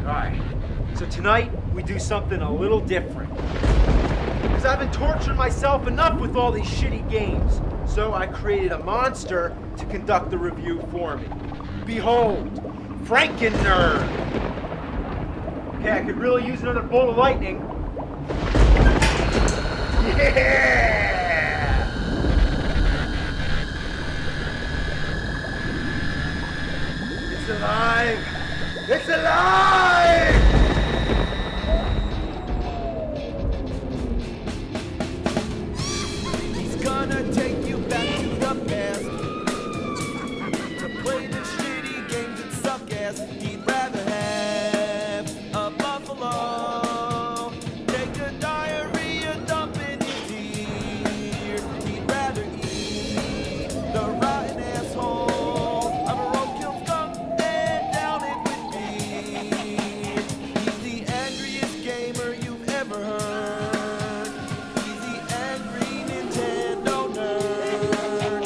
Alright, so tonight we do something a little different. Because I've been torturing myself enough with all these shitty games. So I created a monster to conduct the review for me. Behold, Franken-Nerd. Okay, I could really use another bolt of lightning. Yeah! It's alive! It's alive! He's gonna take you back to the past to play the shitty games that suck ass. He'd rather have a buffalo take a diarrhea dump in his ear. He'd rather eat the rotten asshole of a roadkill skunk than down it with beer. He's the angriest gamer you've ever heard. He's the angry Nintendo nerd.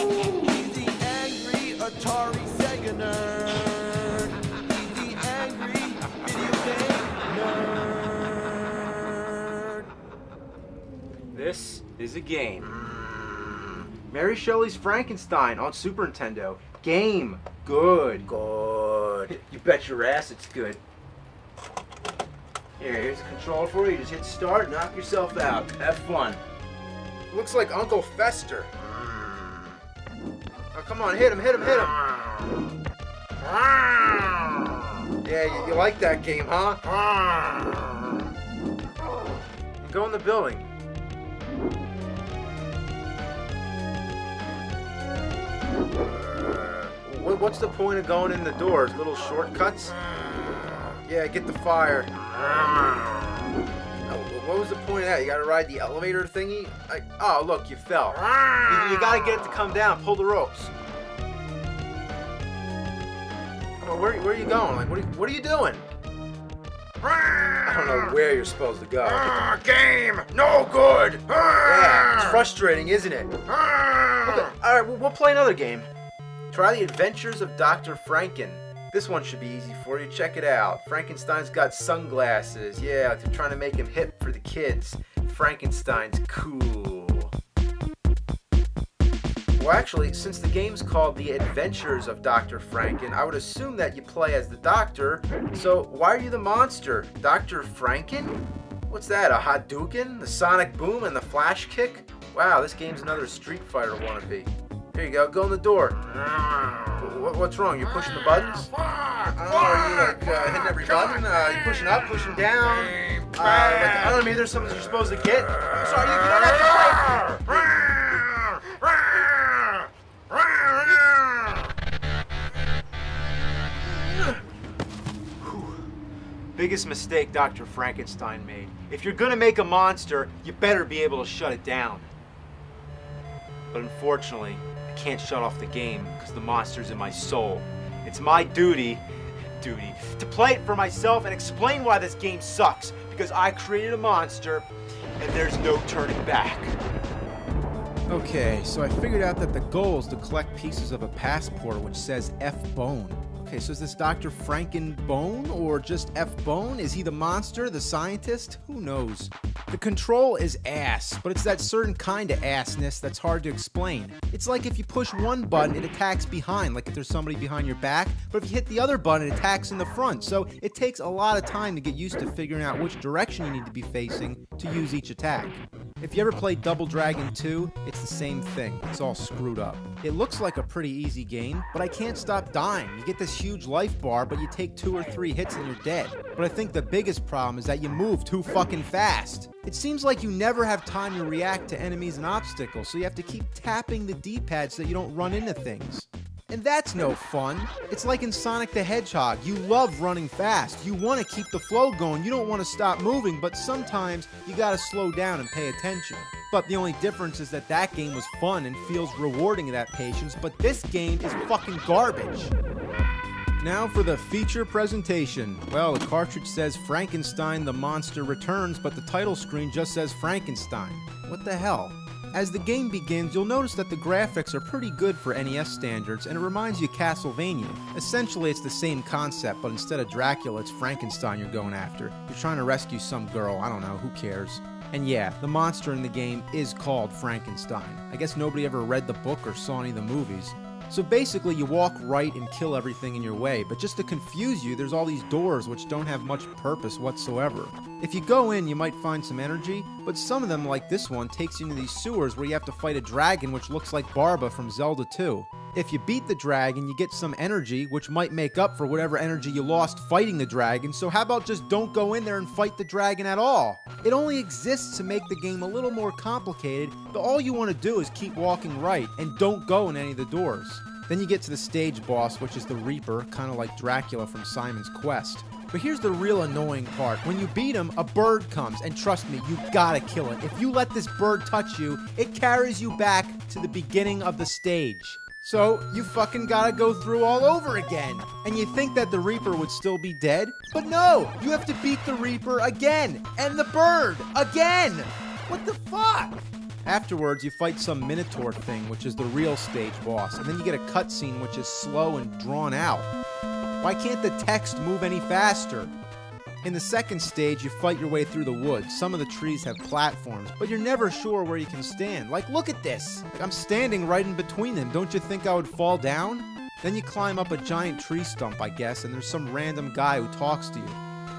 He's the angry Atari Sega nerd. He's the angry video game nerd. This is a game. Mary Shelley's Frankenstein on Super Nintendo. Game. Good. Good. You bet your ass it's good. Here's a controller for you. Just hit start, knock yourself out. Have fun. Looks like Uncle Fester. Oh, come on, hit him. Yeah, you like that game, huh? Go in the building. What's the point of going in the doors? Little shortcuts? Yeah, get the fire. What was the point of that? You gotta ride the elevator thingy? Oh, look, you fell. You gotta get it to come down. Pull the ropes. Come on, where are you going? Like, what are you doing? I don't know where you're supposed to go. Game! No good! Yeah, it's frustrating, isn't it? Okay, alright, we'll play another game. Try the Adventures of Dr. Franken. This one should be easy for you. Check it out. Frankenstein's got sunglasses. Yeah, they're trying to make him hip for the kids. Frankenstein's cool. Well, actually, since the game's called The Adventures of Dr. Franken, I would assume that you play as the doctor. So why are you the monster? Dr. Franken? What's that, a Hadouken? The Sonic Boom and the Flash Kick? Wow, this game's another Street Fighter wannabe. Here you go in the door. What's wrong? You're pushing the buttons? Are you like hitting every button? You pushing up, pushing down? I don't know, maybe there's something you're supposed to get. I'm sorry, you don't have to play. Biggest mistake Dr. Frankenstein made. If you're gonna make a monster, you better be able to shut it down. But unfortunately, I can't shut off the game because the monster's in my soul. It's my duty to play it for myself and explain why this game sucks, because I created a monster and there's no turning back. Okay, so I figured out that the goal is to collect pieces of a passport which says F-Bone. Okay, so is this Dr. Franken-Bone or just F-Bone? Is he the monster, the scientist? Who knows? The control is ass, but it's that certain kind of assness that's hard to explain. It's like if you push one button, it attacks behind, like if there's somebody behind your back, but if you hit the other button, it attacks in the front. So it takes a lot of time to get used to figuring out which direction you need to be facing to use each attack. If you ever played Double Dragon 2, it's the same thing. It's all screwed up. It looks like a pretty easy game, but I can't stop dying. You get this huge life bar, but you take 2 or 3 hits and you're dead. But I think the biggest problem is that you move too fucking fast. It seems like you never have time to react to enemies and obstacles, so you have to keep tapping the D-pad so that you don't run into things. And that's no fun. It's like in Sonic the Hedgehog. You love running fast. You want to keep the flow going. You don't want to stop moving, but sometimes you gotta slow down and pay attention. But the only difference is that that game was fun and feels rewarding in that patience, but this game is fucking garbage. Now for the feature presentation. Well, the cartridge says Frankenstein the Monster Returns, but the title screen just says Frankenstein. What the hell? As the game begins, you'll notice that the graphics are pretty good for NES standards, and it reminds you of Castlevania. Essentially, it's the same concept, but instead of Dracula, it's Frankenstein you're going after. You're trying to rescue some girl, I don't know, who cares? And yeah, the monster in the game is called Frankenstein. I guess nobody ever read the book or saw any of the movies. So basically, you walk right and kill everything in your way, but just to confuse you, there's all these doors which don't have much purpose whatsoever. If you go in, you might find some energy, but some of them, like this one, takes you into these sewers where you have to fight a dragon which looks like Barba from Zelda 2. If you beat the dragon, you get some energy, which might make up for whatever energy you lost fighting the dragon, so how about just don't go in there and fight the dragon at all? It only exists to make the game a little more complicated, but all you want to do is keep walking right, and don't go in any of the doors. Then you get to the stage boss, which is the Reaper, kind of like Dracula from Simon's Quest. But here's the real annoying part. When you beat him, a bird comes, and trust me, you gotta kill it. If you let this bird touch you, it carries you back to the beginning of the stage. So, you fucking gotta go through all over again. And you think that the Reaper would still be dead? But no! You have to beat the Reaper again! And the bird! Again! What the fuck? Afterwards, you fight some Minotaur thing, which is the real stage boss, and then you get a cutscene which is slow and drawn out. Why can't the text move any faster? In the second stage, you fight your way through the woods. Some of the trees have platforms, but you're never sure where you can stand. Like, look at this! Like, I'm standing right in between them. Don't you think I would fall down? Then you climb up a giant tree stump, I guess, and there's some random guy who talks to you.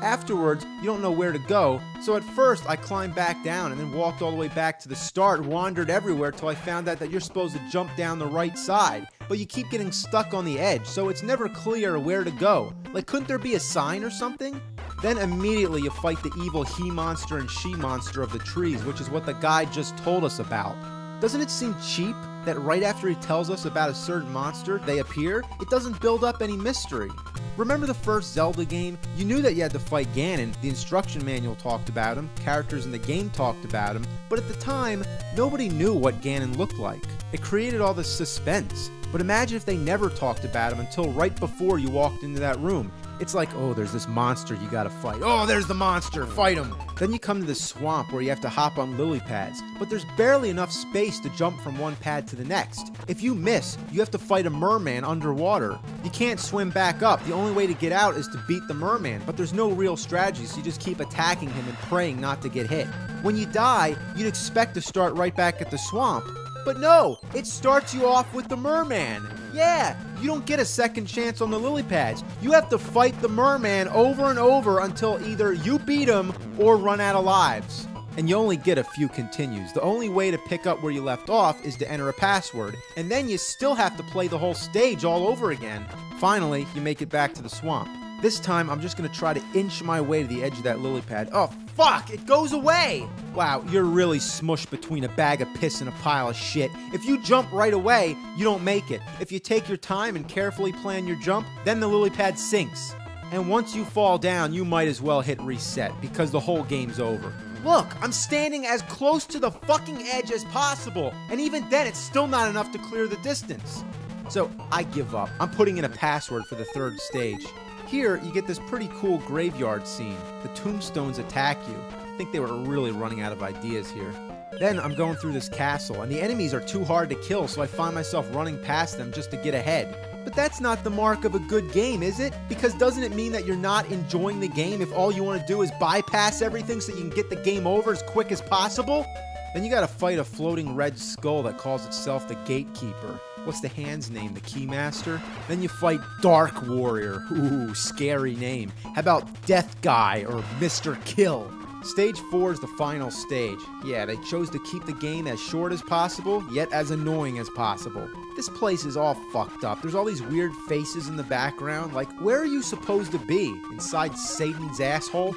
Afterwards, you don't know where to go, so at first I climbed back down and then walked all the way back to the start, wandered everywhere till I found out that you're supposed to jump down the right side. But you keep getting stuck on the edge, so it's never clear where to go. Like, couldn't there be a sign or something? Then immediately you fight the evil he-monster and she-monster of the trees, which is what the guy just told us about. Doesn't it seem cheap that right after he tells us about a certain monster, they appear? It doesn't build up any mystery. Remember the first Zelda game? You knew that you had to fight Ganon, the instruction manual talked about him, characters in the game talked about him, but at the time, nobody knew what Ganon looked like. It created all this suspense. But imagine if they never talked about him until right before you walked into that room. It's like, oh, there's this monster you gotta fight. Oh, there's the monster, fight him! Then you come to this swamp where you have to hop on lily pads, but there's barely enough space to jump from one pad to the next. If you miss, you have to fight a merman underwater. You can't swim back up. The only way to get out is to beat the merman, but there's no real strategy, so you just keep attacking him and praying not to get hit. When you die, you'd expect to start right back at the swamp. But no, it starts you off with the merman. Yeah, you don't get a second chance on the lily pads. You have to fight the merman over and over until either you beat him or run out of lives. And you only get a few continues. The only way to pick up where you left off is to enter a password, and then you still have to play the whole stage all over again. Finally, you make it back to the swamp. This time, I'm just gonna try to inch my way to the edge of that lily pad. Oh, fuck! It goes away! Wow, you're really smushed between a bag of piss and a pile of shit. If you jump right away, you don't make it. If you take your time and carefully plan your jump, then the lily pad sinks. And once you fall down, you might as well hit reset, because the whole game's over. Look, I'm standing as close to the fucking edge as possible, and even then it's still not enough to clear the distance. So, I give up. I'm putting in a password for the third stage. Here, you get this pretty cool graveyard scene. The tombstones attack you. I think they were really running out of ideas here. Then I'm going through this castle, and the enemies are too hard to kill, so I find myself running past them just to get ahead. But that's not the mark of a good game, is it? Because doesn't it mean that you're not enjoying the game if all you want to do is bypass everything so you can get the game over as quick as possible? Then you gotta fight a floating red skull that calls itself the Gatekeeper. What's the hand's name? The Keymaster? Then you fight Dark Warrior. Ooh, scary name. How about Death Guy or Mr. Kill? Stage 4 is the final stage. Yeah, they chose to keep the game as short as possible, yet as annoying as possible. This place is all fucked up. There's all these weird faces in the background. Like, where are you supposed to be? Inside Satan's asshole?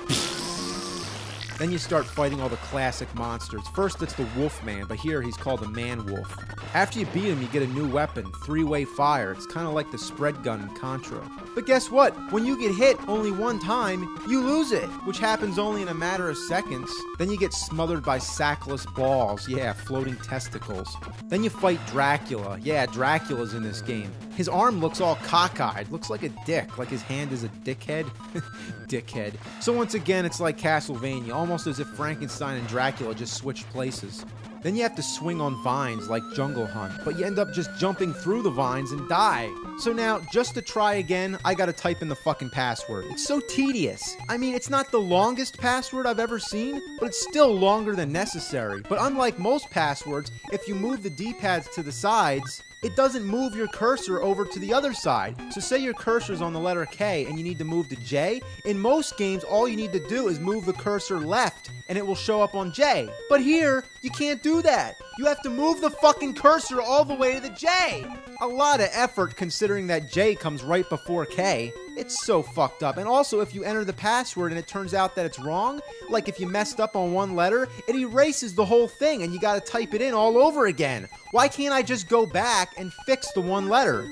Then you start fighting all the classic monsters. First it's the Wolfman, but here he's called the Man-Wolf. After you beat him, you get a new weapon, three-way fire. It's kind of like the spread gun in Contra. But guess what? When you get hit only one time, you lose it, which happens only in a matter of seconds. Then you get smothered by sackless balls. Yeah, floating testicles. Then you fight Dracula. Yeah, Dracula's in this game. His arm looks all cockeyed, looks like a dick, like his hand is a dickhead. Dickhead. So once again, it's like Castlevania, almost as if Frankenstein and Dracula just switched places. Then you have to swing on vines like Jungle Hunt, but you end up just jumping through the vines and die. So now, just to try again, I gotta type in the fucking password. It's so tedious. I mean, it's not the longest password I've ever seen, but it's still longer than necessary. But unlike most passwords, if you move the D-pads to the sides, it doesn't move your cursor over to the other side. So say your cursor's on the letter K and you need to move to J. In most games, all you need to do is move the cursor left and it will show up on J. But here, you can't do that. You have to move the fucking cursor all the way to the J. A lot of effort considering that J comes right before K. It's so fucked up. And also, if you enter the password and it turns out that it's wrong, like if you messed up on one letter, it erases the whole thing and you gotta type it in all over again. Why can't I just go back and fix the one letter?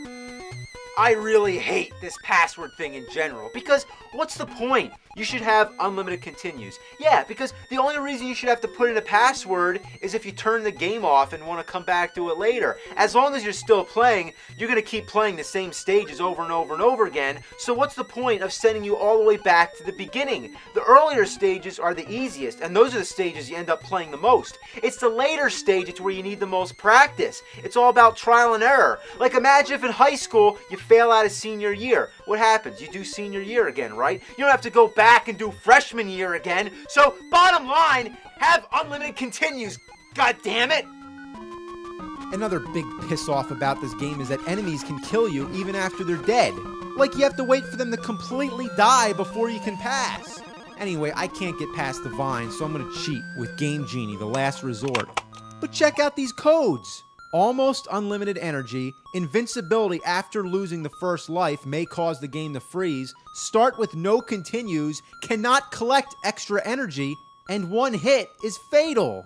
I really hate this password thing in general, because what's the point? You should have unlimited continues. Yeah, because the only reason you should have to put in a password is if you turn the game off and want to come back to it later. As long as you're still playing, you're going to keep playing the same stages over and over and over again, so what's the point of sending you all the way back to the beginning? The earlier stages are the easiest, and those are the stages you end up playing the most. It's the later stages where you need the most practice. It's all about trial and error. Like imagine if in high school you fail out of senior year. What happens? You do senior year again, right? You don't have to go back and do freshman year again. So, bottom line, have unlimited continues. God damn it! Another big piss off about this game is that enemies can kill you even after they're dead. Like you have to wait for them to completely die before you can pass. Anyway, I can't get past the vine, so I'm gonna cheat with Game Genie, the last resort. But check out these codes. Almost unlimited energy, invincibility after losing the first life may cause the game to freeze, start with no continues, cannot collect extra energy, and one hit is fatal.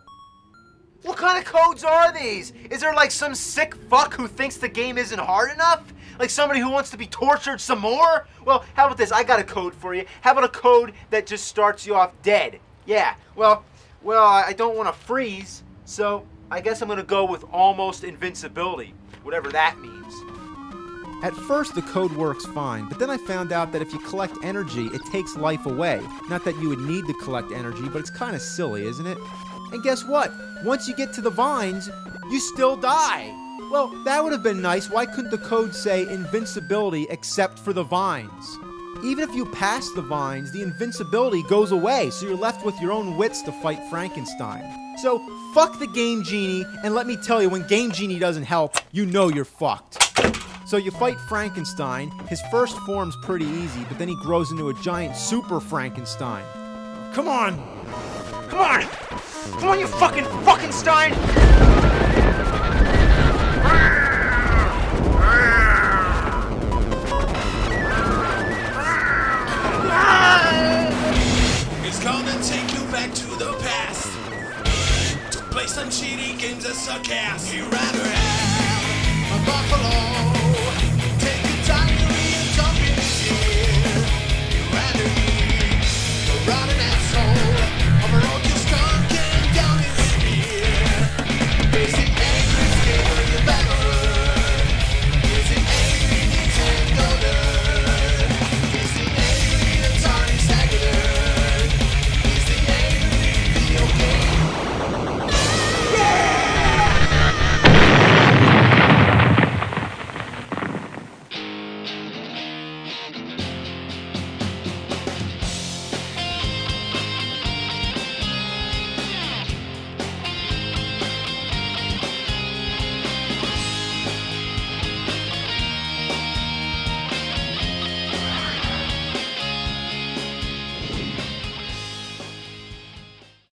What kind of codes are these? Is there like some sick fuck who thinks the game isn't hard enough? Like somebody who wants to be tortured some more? Well, how about this? I got a code for you. How about a code that just starts you off dead? Yeah, well, I don't want to freeze, so I guess I'm gonna go with almost invincibility, whatever that means. At first the code works fine, but then I found out that if you collect energy, it takes life away. Not that you would need to collect energy, but it's kind of silly, isn't it? And guess what? Once you get to the vines, you still die. Well, that would have been nice. Why couldn't the code say invincibility except for the vines? Even if you pass the vines, the invincibility goes away, so you're left with your own wits to fight Frankenstein. So, fuck the Game Genie, and let me tell you, when Game Genie doesn't help, you know you're fucked. So you fight Frankenstein. His first form's pretty easy, but then he grows into a giant super Frankenstein. Come on! Come on! Come on, you fucking Frankenstein!